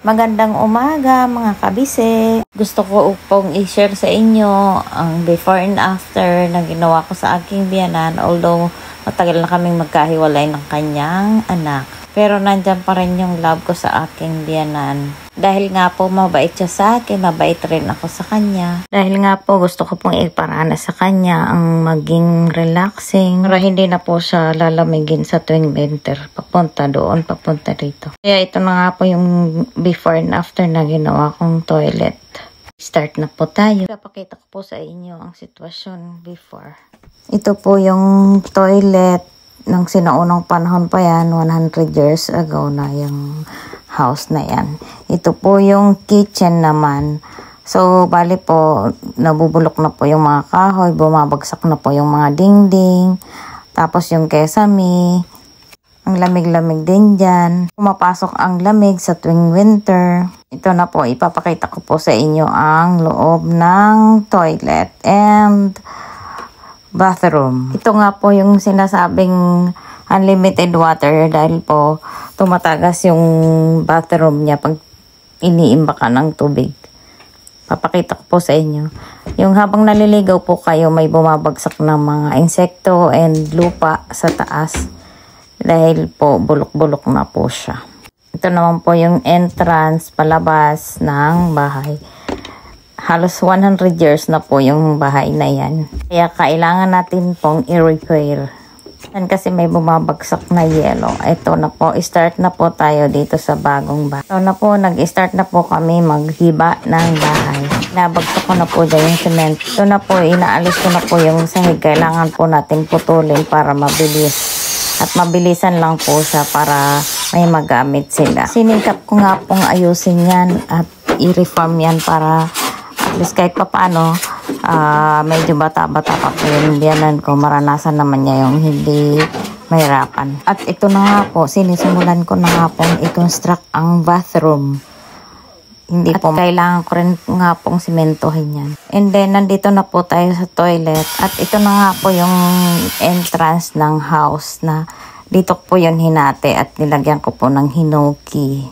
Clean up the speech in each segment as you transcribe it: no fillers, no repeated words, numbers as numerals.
Magandang umaga mga kabise. Gusto ko pong i-share sa inyo ang before and after na ginawa ko sa aking biyanan. Although matagal na kaming magkahiwalay ng kanyang anak. Pero nandyan pa rin yung love ko sa aking biyanan. Dahil nga po mabait siya sa akin, mabait rin ako sa kanya. Dahil nga po gusto ko pong iparana sa kanya ang maging relaxing. Para hindi na po siya lalamigin sa tuwing winter. Papunta doon, papunta dito. Kaya ito na nga po yung before and after na ginawa kong toilet. Start na po tayo. Papakita ko po sa inyo ang sitwasyon before. Ito po yung toilet. Nang sinaunang panahon pa yan, 100 years ago na yung house na yan. Ito po yung kitchen naman. So, bali po, nabubulok na po yung mga kahoy, bumabagsak na po yung mga dingding, tapos yung kesame, ang lamig-lamig din dyan. Pumapasok ang lamig sa tuwing winter. Ito na po, ipapakita ko po sa inyo ang loob ng toilet and bathroom. Ito nga po yung sinasabing unlimited water dahil po tumatagas yung bathroom niya pag iniimba ka ng tubig. Papakita ko po sa inyo. Yung habang naliligaw po kayo, may bumabagsak ng mga insekto and lupa sa taas dahil po bulok-bulok na po siya. Ito naman po yung entrance palabas ng bahay. Halos 100 years na po yung bahay na yan. Kaya kailangan natin pong i-repair. Yan kasi may bumabagsak na yelo. Ito na po, start na po tayo dito sa bagong bahay. Ito na po, nag-start na po kami maghiba ng bahay. Nabagsak ko na po dyan yung cement. Ito na po, inaalis ko na po yung sahig. Kailangan po natin putulin para mabilis. At mabilisan lang po siya para may magamit sila. Sinikap ko nga pong ayusin yan at i-reform yan para at least kahit pa paano, medyo bata-bata pa po yung biyanan ko. Maranasan naman niya yung hindi mahirapan. At ito na nga po, sinisimulan ko na nga pong i-construct ang bathroom. Hindi at po, kailangan ko rin nga pong simentohin yan. And then, nandito na po tayo sa toilet. At ito na nga po yung entrance ng house na dito po yun hinati at nilagyan ko po ng hinoki.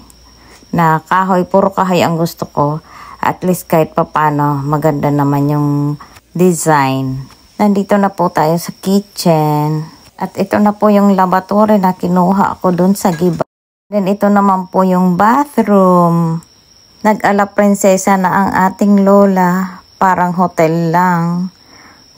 Na kahoy, puro kahoy ang gusto ko. At least kahit papano, maganda naman yung design. Nandito na po tayo sa kitchen. At ito na po yung lavatory na kinuha ko dun sa giba. Then ito naman po yung bathroom. Nag-ala prinsesa na ang ating lola. Parang hotel lang.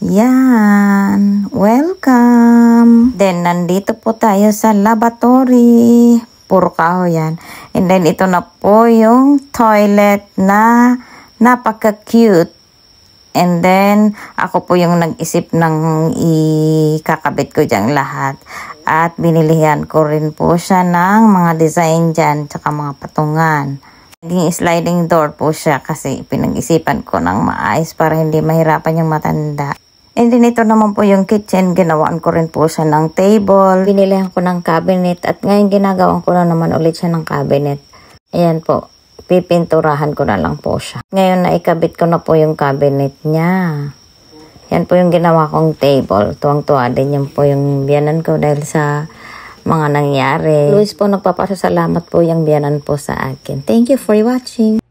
Yan. Welcome. Then nandito po tayo sa lavatory. Puro kahoy yan. And then, ito na po yung toilet na napaka-cute. And then, ako po yung nag-isip ng ikakabit ko dyan lahat. At binilihan ko rin po siya ng mga design dyan, tsaka mga patungan. Naging sliding door po siya kasi pinag-isipan ko ng maayos para hindi mahirapan yung matanda. And then ito naman po yung kitchen, ginawaan ko rin po siya ng table. Binilihan ko ng cabinet at ngayon ginagawan ko na naman ulit siya ng cabinet. Ayan po, pipinturahan ko na lang po siya. Ngayon naikabit ko na po yung cabinet niya. Yan po yung ginawa kong table. Tuwang-tuwa din yan po yung biyanan ko dahil sa mga nangyari. Luis po, nagpapasalamat po yung biyanan po sa akin. Thank you for watching.